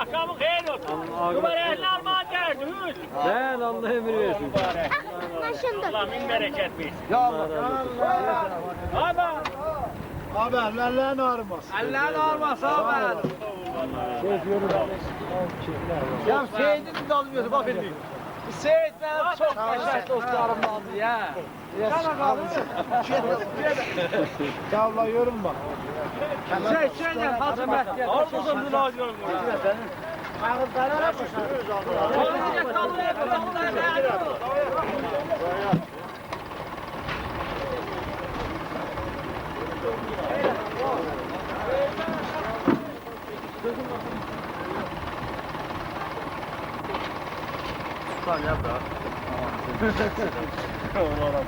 Akşamın hayır olsun. Kumar eline almaya derdi. Hüz. Ben Allah emir versin. Mübarek. Allah min bereket versin. Ya Allah. Abi. Abi ellerine ağrımaz. Allah'ın ağırması abi. Ya Seyit'in de almıyordu bak benim. Seyit benim çok yaşa dostlarımdandı ya. Ya Allah yorulma. Şey hazmet. Orada bunu alıyorum. Ağızlara koşuyoruz Allah. Tutan ya bırak. Oğlan.